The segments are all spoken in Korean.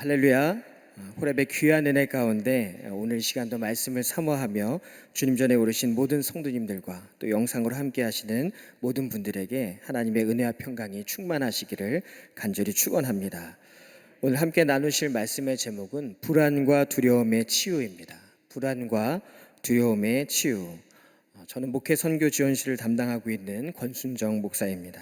할렐루야. 호렙의 귀한 은혜 가운데 오늘 시간도 말씀을 사모하며 주님 전에 오르신 모든 성도님들과 또 영상으로 함께 하시는 모든 분들에게 하나님의 은혜와 평강이 충만하시기를 간절히 축원합니다. 오늘 함께 나누실 말씀의 제목은 불안과 두려움의 치유입니다. 불안과 두려움의 치유. 저는 목회 선교 지원실을 담당하고 있는 권순정 목사입니다.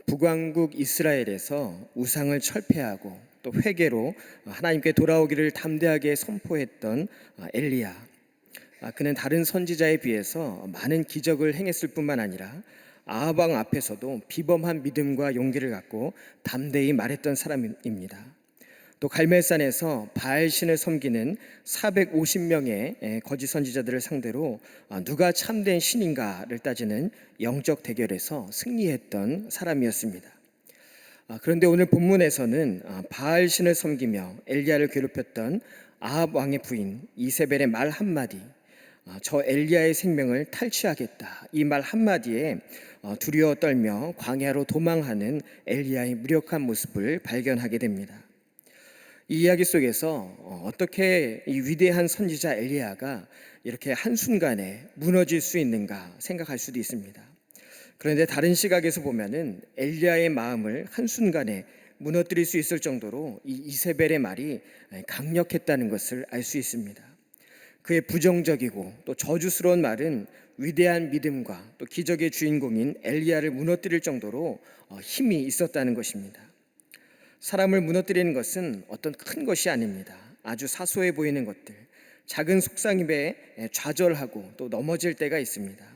북왕국 이스라엘에서 우상을 철폐하고 또 회개로 하나님께 돌아오기를 담대하게 선포했던 엘리야. 그는 다른 선지자에 비해서 많은 기적을 행했을 뿐만 아니라 아합 왕 앞에서도 비범한 믿음과 용기를 갖고 담대히 말했던 사람입니다. 또 갈멜산에서 바알신을 섬기는 450명의 거짓 선지자들을 상대로 누가 참된 신인가를 따지는 영적 대결에서 승리했던 사람이었습니다. 그런데 오늘 본문에서는 바알신을 섬기며 엘리야를 괴롭혔던 아합 왕의 부인 이세벨의 말 한마디, 저 엘리야의 생명을 탈취하겠다, 이 말 한마디에 두려워 떨며 광야로 도망하는 엘리야의 무력한 모습을 발견하게 됩니다. 이 이야기 속에서 어떻게 이 위대한 선지자 엘리야가 이렇게 한순간에 무너질 수 있는가 생각할 수도 있습니다. 그런데 다른 시각에서 보면은 엘리야의 마음을 한순간에 무너뜨릴 수 있을 정도로 이 이세벨의 말이 강력했다는 것을 알 수 있습니다. 그의 부정적이고 또 저주스러운 말은 위대한 믿음과 또 기적의 주인공인 엘리야를 무너뜨릴 정도로 힘이 있었다는 것입니다. 사람을 무너뜨리는 것은 어떤 큰 것이 아닙니다. 아주 사소해 보이는 것들, 작은 속상임에 좌절하고 또 넘어질 때가 있습니다.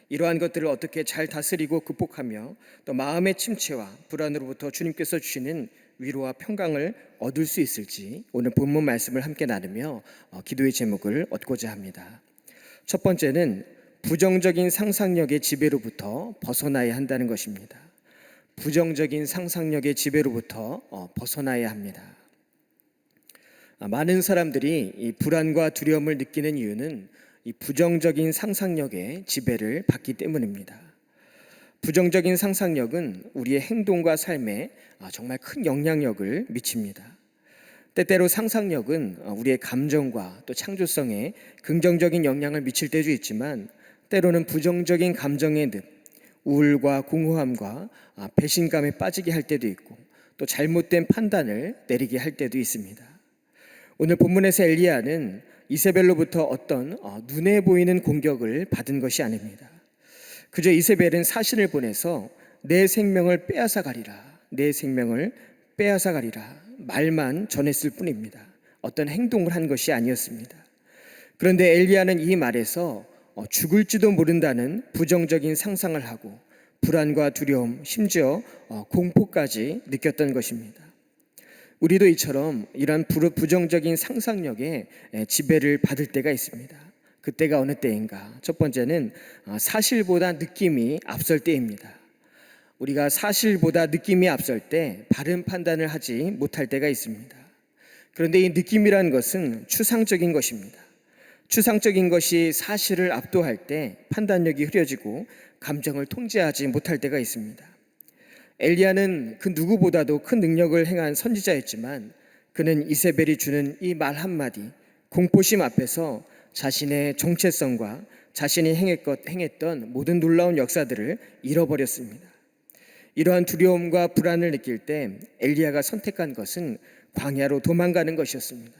이러한 것들을 어떻게 잘 다스리고 극복하며 또 마음의 침체와 불안으로부터 주님께서 주시는 위로와 평강을 얻을 수 있을지 오늘 본문 말씀을 함께 나누며 기도의 제목을 얻고자 합니다. 첫 번째는 부정적인 상상력의 지배로부터 벗어나야 한다는 것입니다. 부정적인 상상력의 지배로부터 벗어나야 합니다. 많은 사람들이 이 불안과 두려움을 느끼는 이유는 이 부정적인 상상력의 지배를 받기 때문입니다. 부정적인 상상력은 우리의 행동과 삶에 정말 큰 영향력을 미칩니다. 때때로 상상력은 우리의 감정과 또 창조성에 긍정적인 영향을 미칠 때도 있지만 때로는 부정적인 감정의 늪, 우울과 공허함과 배신감에 빠지게 할 때도 있고 또 잘못된 판단을 내리게 할 때도 있습니다. 오늘 본문에서 엘리야는 이세벨로부터 어떤 눈에 보이는 공격을 받은 것이 아닙니다. 그저 이세벨은 사신을 보내서 내 생명을 빼앗아 가리라, 내 생명을 빼앗아 가리라 말만 전했을 뿐입니다. 어떤 행동을 한 것이 아니었습니다. 그런데 엘리야는 이 말에서 죽을지도 모른다는 부정적인 상상을 하고 불안과 두려움, 심지어 공포까지 느꼈던 것입니다. 우리도 이처럼 이러한 부정적인 상상력에 지배를 받을 때가 있습니다. 그때가 어느 때인가? 첫 번째는 사실보다 느낌이 앞설 때입니다. 우리가 사실보다 느낌이 앞설 때 바른 판단을 하지 못할 때가 있습니다. 그런데 이 느낌이라는 것은 추상적인 것입니다. 추상적인 것이 사실을 압도할 때 판단력이 흐려지고 감정을 통제하지 못할 때가 있습니다. 엘리야는 그 누구보다도 큰 능력을 행한 선지자였지만 그는 이세벨이 주는 이 말 한마디, 공포심 앞에서 자신의 정체성과 자신이 행했던 모든 놀라운 역사들을 잃어버렸습니다. 이러한 두려움과 불안을 느낄 때 엘리야가 선택한 것은 광야로 도망가는 것이었습니다.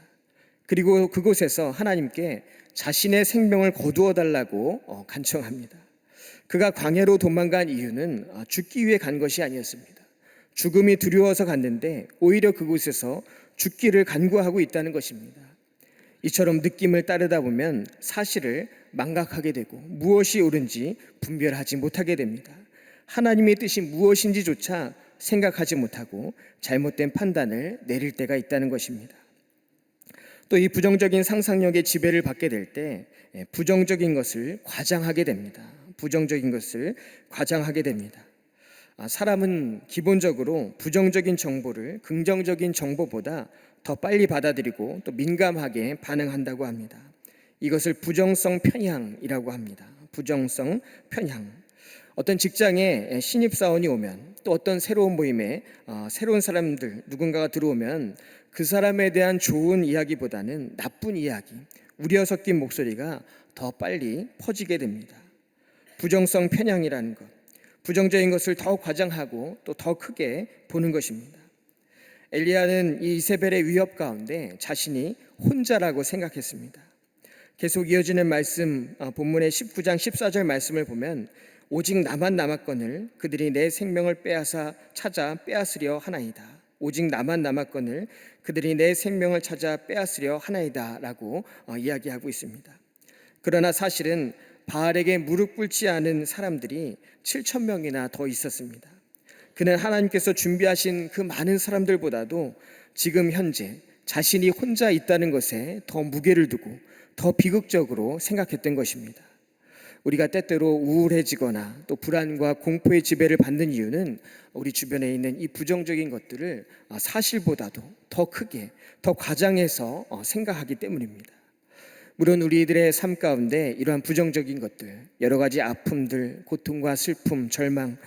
그리고 그곳에서 하나님께 자신의 생명을 거두어 달라고 간청합니다. 그가 광야로 도망간 이유는 죽기 위해 간 것이 아니었습니다. 죽음이 두려워서 갔는데 오히려 그곳에서 죽기를 간구하고 있다는 것입니다. 이처럼 느낌을 따르다 보면 사실을 망각하게 되고 무엇이 옳은지 분별하지 못하게 됩니다. 하나님의 뜻이 무엇인지조차 생각하지 못하고 잘못된 판단을 내릴 때가 있다는 것입니다. 또 이 부정적인 상상력의 지배를 받게 될 때 부정적인 것을 과장하게 됩니다. 부정적인 것을 과장하게 됩니다. 사람은 기본적으로 부정적인 정보를 긍정적인 정보보다 더 빨리 받아들이고 또 민감하게 반응한다고 합니다. 이것을 부정성 편향이라고 합니다. 부정성 편향. 어떤 직장에 신입사원이 오면 또 어떤 새로운 모임에 새로운 사람들 누군가가 들어오면 그 사람에 대한 좋은 이야기보다는 나쁜 이야기, 우려 섞인 목소리가 더 빨리 퍼지게 됩니다. 부정성 편향이라는 것, 부정적인 것을 더 과장하고 또 더 크게 보는 것입니다. 엘리야는 이 이세벨의 위협 가운데 자신이 혼자라고 생각했습니다. 계속 이어지는 말씀, 본문의 19장 14절 말씀을 보면 오직 나만 남았거늘 그들이 내 생명을 빼앗아 찾아 빼앗으려 하나이다. 오직 나만 남았거늘 그들이 내 생명을 찾아 빼앗으려 하나이다 라고 이야기하고 있습니다. 그러나 사실은 바알에게 무릎 꿇지 않은 사람들이 7천 명이나 더 있었습니다. 그는 하나님께서 준비하신 그 많은 사람들보다도 지금 현재 자신이 혼자 있다는 것에 더 무게를 두고 더 비극적으로 생각했던 것입니다. 우리가 때때로 우울해지거나 또 불안과 공포의 지배를 받는 이유는 우리 주변에 있는 이 부정적인 것들을 사실보다도 더 크게, 더 과장해서 생각하기 때문입니다. 물론 우리들의 삶 가운데 이러한 부정적인 것들, 여러 가지 아픔들, 고통과 슬픔, 절망,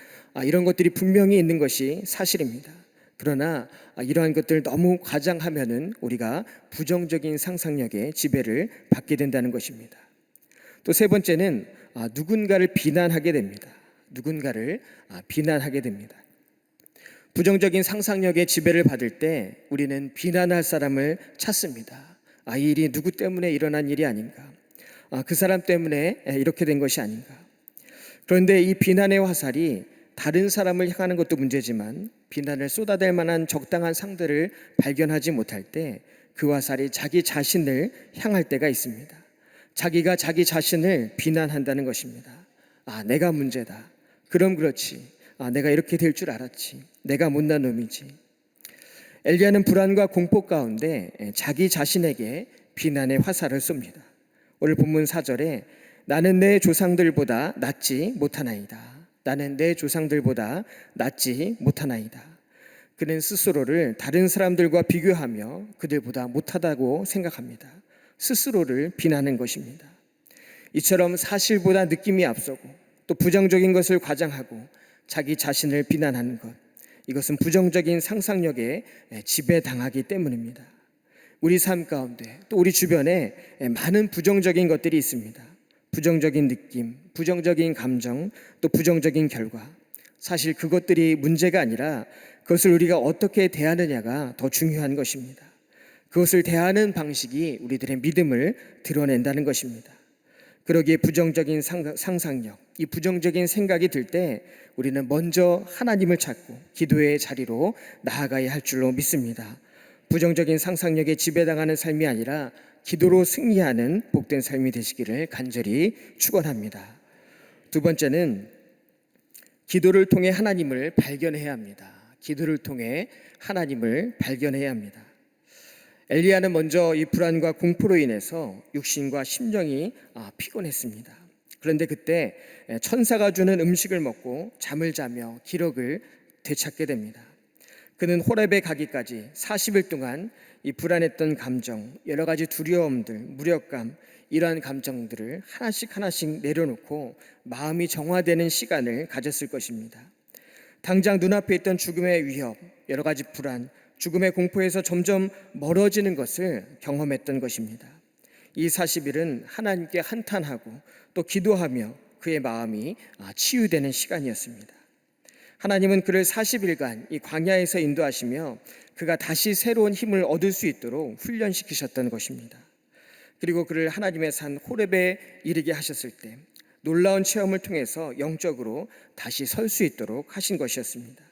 이런 것들이 분명히 있는 것이 사실입니다. 그러나 이러한 것들을 너무 과장하면은 우리가 부정적인 상상력의 지배를 받게 된다는 것입니다. 또 세 번째는 누군가를 비난하게 됩니다. 누군가를 비난하게 됩니다. 부정적인 상상력의 지배를 받을 때 우리는 비난할 사람을 찾습니다. 이 일이 누구 때문에 일어난 일이 아닌가? 그 사람 때문에 이렇게 된 것이 아닌가? 그런데 이 비난의 화살이 다른 사람을 향하는 것도 문제지만 비난을 쏟아댈 만한 적당한 상대를 발견하지 못할 때 그 화살이 자기 자신을 향할 때가 있습니다. 자기가 자기 자신을 비난한다는 것입니다. 내가 문제다. 그럼 그렇지. 내가 이렇게 될 줄 알았지. 내가 못난 놈이지. 엘리야는 불안과 공포 가운데 자기 자신에게 비난의 화살을 쏩니다. 오늘 본문 4절에 나는 내 조상들보다 낫지 못하나이다. 나는 내 조상들보다 낫지 못하나이다. 그는 스스로를 다른 사람들과 비교하며 그들보다 못하다고 생각합니다. 스스로를 비난하는 것입니다. 이처럼 사실보다 느낌이 앞서고 또 부정적인 것을 과장하고 자기 자신을 비난하는 것, 이것은 부정적인 상상력에 지배당하기 때문입니다. 우리 삶 가운데 또 우리 주변에 많은 부정적인 것들이 있습니다. 부정적인 느낌, 부정적인 감정, 또 부정적인 결과. 사실 그것들이 문제가 아니라 그것을 우리가 어떻게 대하느냐가 더 중요한 것입니다. 그것을 대하는 방식이 우리들의 믿음을 드러낸다는 것입니다. 그러기에 부정적인 상상력, 이 부정적인 생각이 들 때 우리는 먼저 하나님을 찾고 기도의 자리로 나아가야 할 줄로 믿습니다. 부정적인 상상력에 지배당하는 삶이 아니라 기도로 승리하는 복된 삶이 되시기를 간절히 축원합니다. 두 번째는 기도를 통해 하나님을 발견해야 합니다. 기도를 통해 하나님을 발견해야 합니다. 엘리야는 먼저 이 불안과 공포로 인해서 육신과 심령이 피곤했습니다. 그런데 그때 천사가 주는 음식을 먹고 잠을 자며 기력을 되찾게 됩니다. 그는 호렙에 가기까지 40일 동안 이 불안했던 감정, 여러 가지 두려움들, 무력감, 이러한 감정들을 하나씩 내려놓고 마음이 정화되는 시간을 가졌을 것입니다. 당장 눈앞에 있던 죽음의 위협, 여러 가지 불안, 죽음의 공포에서 점점 멀어지는 것을 경험했던 것입니다. 이 40일은 하나님께 한탄하고 또 기도하며 그의 마음이 치유되는 시간이었습니다. 하나님은 그를 40일간 이 광야에서 인도하시며 그가 다시 새로운 힘을 얻을 수 있도록 훈련시키셨던 것입니다. 그리고 그를 하나님의 산 호렙에 이르게 하셨을 때 놀라운 체험을 통해서 영적으로 다시 설 수 있도록 하신 것이었습니다.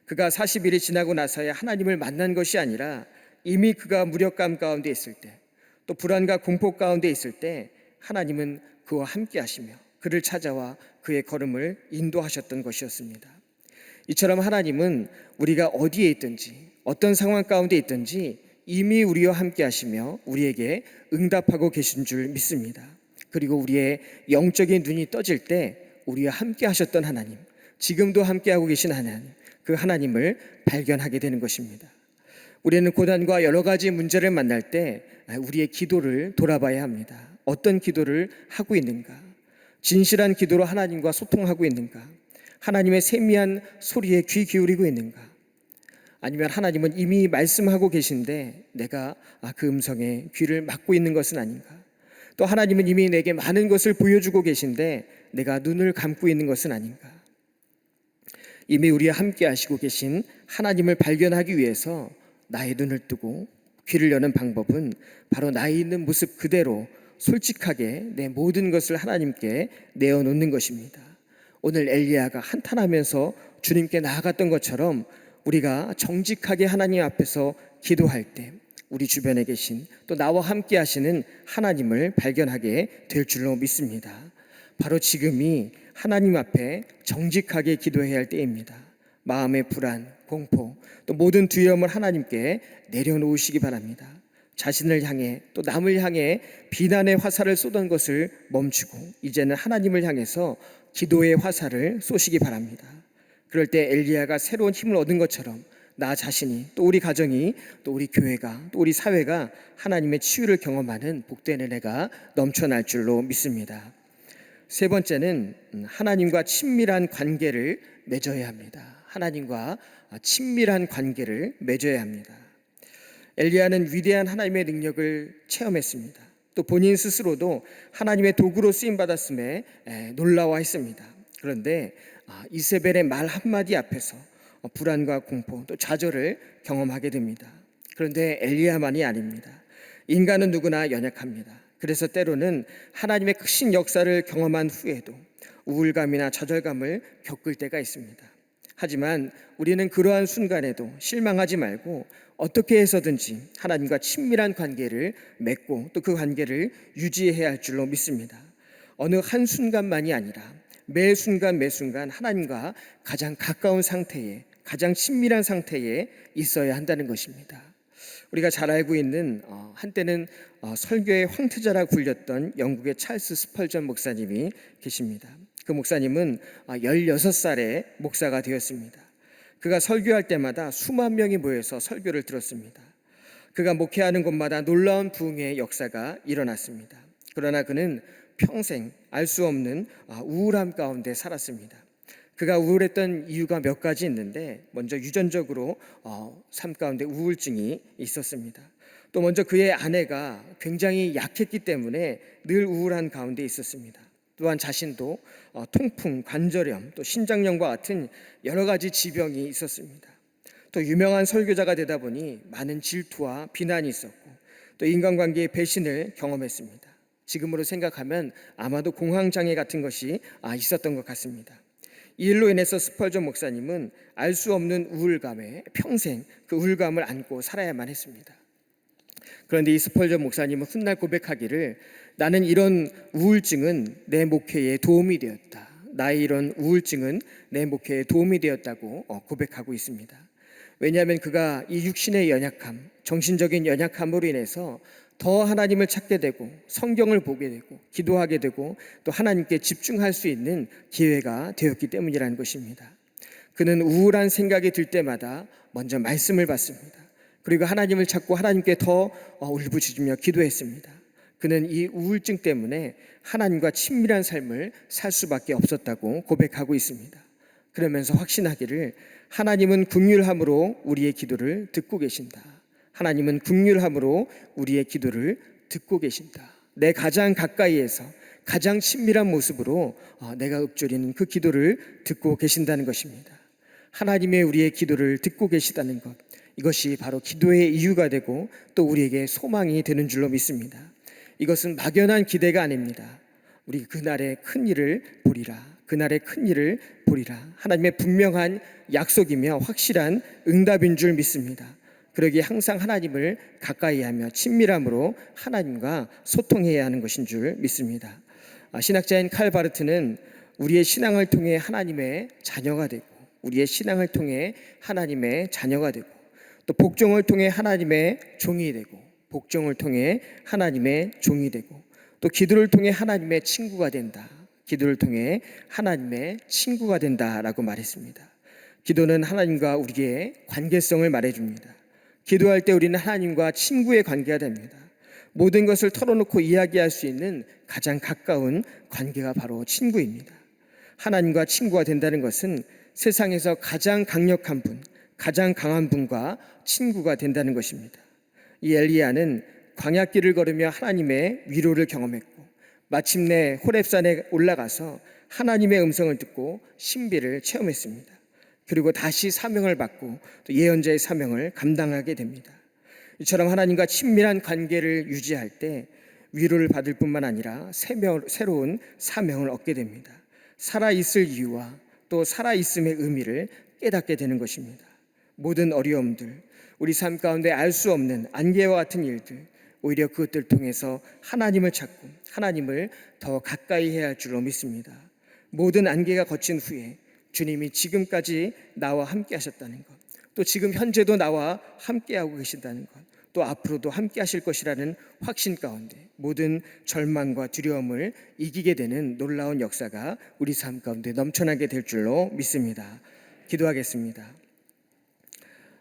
그가 40일이 지나고 나서야 하나님을 만난 것이 아니라 이미 그가 무력감 가운데 있을 때, 또 불안과 공포 가운데 있을 때 하나님은 그와 함께 하시며 그를 찾아와 그의 걸음을 인도하셨던 것이었습니다. 이처럼 하나님은 우리가 어디에 있든지 어떤 상황 가운데 있든지 이미 우리와 함께 하시며 우리에게 응답하고 계신 줄 믿습니다. 그리고 우리의 영적인 눈이 떠질 때 우리와 함께 하셨던 하나님, 지금도 함께하고 계신 하나님, 그 하나님을 발견하게 되는 것입니다. 우리는 고난과 여러 가지 문제를 만날 때 우리의 기도를 돌아봐야 합니다. 어떤 기도를 하고 있는가? 진실한 기도로 하나님과 소통하고 있는가? 하나님의 세미한 소리에 귀 기울이고 있는가? 아니면 하나님은 이미 말씀하고 계신데 내가 그 음성에 귀를 막고 있는 것은 아닌가? 또 하나님은 이미 내게 많은 것을 보여주고 계신데 내가 눈을 감고 있는 것은 아닌가? 이미 우리와 함께 하시고 계신 하나님을 발견하기 위해서 나의 눈을 뜨고 귀를 여는 방법은 바로 나의 있는 모습 그대로 솔직하게 내 모든 것을 하나님께 내어놓는 것입니다. 오늘 엘리야가 한탄하면서 주님께 나아갔던 것처럼 우리가 정직하게 하나님 앞에서 기도할 때 우리 주변에 계신 또 나와 함께 하시는 하나님을 발견하게 될 줄로 믿습니다. 바로 지금이 하나님 앞에 정직하게 기도해야 할 때입니다. 마음의 불안, 공포, 또 모든 두려움을 하나님께 내려놓으시기 바랍니다. 자신을 향해 또 남을 향해 비난의 화살을 쏘던 것을 멈추고 이제는 하나님을 향해서 기도의 화살을 쏘시기 바랍니다. 그럴 때 엘리야가 새로운 힘을 얻은 것처럼 나 자신이 또 우리 가정이 또 우리 교회가 또 우리 사회가 하나님의 치유를 경험하는 복된 은혜가 넘쳐날 줄로 믿습니다. 세 번째는 하나님과 친밀한 관계를 맺어야 합니다. 하나님과 친밀한 관계를 맺어야 합니다. 엘리야는 위대한 하나님의 능력을 체험했습니다. 또 본인 스스로도 하나님의 도구로 쓰임받았음에 놀라워했습니다. 그런데 이세벨의 말 한마디 앞에서 불안과 공포 또 좌절을 경험하게 됩니다. 그런데 엘리야만이 아닙니다. 인간은 누구나 연약합니다. 그래서 때로는 하나님의 크신 역사를 경험한 후에도 우울감이나 좌절감을 겪을 때가 있습니다. 하지만 우리는 그러한 순간에도 실망하지 말고 어떻게 해서든지 하나님과 친밀한 관계를 맺고 또 그 관계를 유지해야 할 줄로 믿습니다. 어느 한순간만이 아니라 매 순간 매 순간 하나님과 가장 가까운 상태에 가장 친밀한 상태에 있어야 한다는 것입니다. 우리가 잘 알고 있는 한때는 설교의 황태자라고 불렸던 영국의 찰스 스펄전 목사님이 계십니다. 그 목사님은 16살에 목사가 되었습니다. 그가 설교할 때마다 수만 명이 모여서 설교를 들었습니다. 그가 목회하는 곳마다 놀라운 부흥의 역사가 일어났습니다. 그러나 그는 평생 알 수 없는 우울함 가운데 살았습니다. 그가 우울했던 이유가 몇 가지 있는데 먼저 유전적으로 삶 가운데 우울증이 있었습니다. 또 먼저 그의 아내가 굉장히 약했기 때문에 늘 우울한 가운데 있었습니다. 또한 자신도 통풍, 관절염, 또 신장염과 같은 여러 가지 지병이 있었습니다. 또 유명한 설교자가 되다 보니 많은 질투와 비난이 있었고 또 인간관계의 배신을 경험했습니다. 지금으로 생각하면 아마도 공황장애 같은 것이 있었던 것 같습니다. 이 일로 인해서 스펄전 목사님은 알 수 없는 우울감에 평생 그 우울감을 안고 살아야만 했습니다. 그런데 이 스펄전 목사님은 훗날 고백하기를 나는 이런 우울증은 내 목회에 도움이 되었다. 나의 이런 우울증은 내 목회에 도움이 되었다고 고백하고 있습니다. 왜냐하면 그가 이 육신의 연약함, 정신적인 연약함으로 인해서 더 하나님을 찾게 되고 성경을 보게 되고 기도하게 되고 또 하나님께 집중할 수 있는 기회가 되었기 때문이라는 것입니다. 그는 우울한 생각이 들 때마다 먼저 말씀을 받습니다. 그리고 하나님을 찾고 하나님께 더 울부짖으며 기도했습니다. 그는 이 우울증 때문에 하나님과 친밀한 삶을 살 수밖에 없었다고 고백하고 있습니다. 그러면서 확신하기를 하나님은 긍휼함으로 우리의 기도를 듣고 계신다. 하나님은 긍휼함으로 우리의 기도를 듣고 계신다. 내 가장 가까이에서 가장 친밀한 모습으로 내가 읊조리는 그 기도를 듣고 계신다는 것입니다. 하나님의 우리의 기도를 듣고 계시다는 것, 이것이 바로 기도의 이유가 되고 또 우리에게 소망이 되는 줄로 믿습니다. 이것은 막연한 기대가 아닙니다. 우리 그날의 큰 일을 보리라. 그날의 큰 일을 보리라. 하나님의 분명한 약속이며 확실한 응답인 줄 믿습니다. 그러기에 항상 하나님을 가까이하며 친밀함으로 하나님과 소통해야 하는 것인 줄 믿습니다. 신학자인 칼 바르트는 우리의 신앙을 통해 하나님의 자녀가 되고 우리의 신앙을 통해 하나님의 자녀가 되고 또 복종을 통해 하나님의 종이 되고 복종을 통해 하나님의 종이 되고 또 기도를 통해 하나님의 친구가 된다. 기도를 통해 하나님의 친구가 된다라고 말했습니다. 기도는 하나님과 우리의 관계성을 말해줍니다. 기도할 때 우리는 하나님과 친구의 관계가 됩니다. 모든 것을 털어놓고 이야기할 수 있는 가장 가까운 관계가 바로 친구입니다. 하나님과 친구가 된다는 것은 세상에서 가장 강력한 분, 가장 강한 분과 친구가 된다는 것입니다. 이 엘리야는 광야길을 걸으며 하나님의 위로를 경험했고 마침내 호렙산에 올라가서 하나님의 음성을 듣고 신비를 체험했습니다. 그리고 다시 사명을 받고 또 예언자의 사명을 감당하게 됩니다. 이처럼 하나님과 친밀한 관계를 유지할 때 위로를 받을 뿐만 아니라 새로운 사명을 얻게 됩니다. 살아있을 이유와 또 살아있음의 의미를 깨닫게 되는 것입니다. 모든 어려움들, 우리 삶 가운데 알 수 없는 안개와 같은 일들, 오히려 그것들 통해서 하나님을 찾고 하나님을 더 가까이 해야 할 줄로 믿습니다. 모든 안개가 거친 후에 주님이 지금까지 나와 함께 하셨다는 것, 또 지금 현재도 나와 함께하고 계신다는 것, 또 앞으로도 함께 하실 것이라는 확신 가운데 모든 절망과 두려움을 이기게 되는 놀라운 역사가 우리 삶 가운데 넘쳐나게 될 줄로 믿습니다. 기도하겠습니다.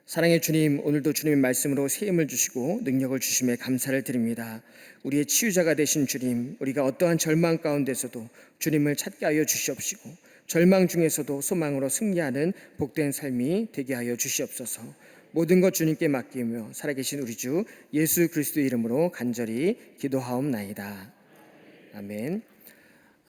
사랑의 주님, 오늘도 주님의 말씀으로 새 힘을 주시고 능력을 주심에 감사를 드립니다. 우리의 치유자가 되신 주님, 우리가 어떠한 절망 가운데서도 주님을 찾게 하여 주시옵시고 절망 중에서도 소망으로 승리하는 복된 삶이 되게 하여 주시옵소서. 모든 것 주님께 맡기며 살아계신 우리 주 예수 그리스도의 이름으로 간절히 기도하옵나이다. 아멘.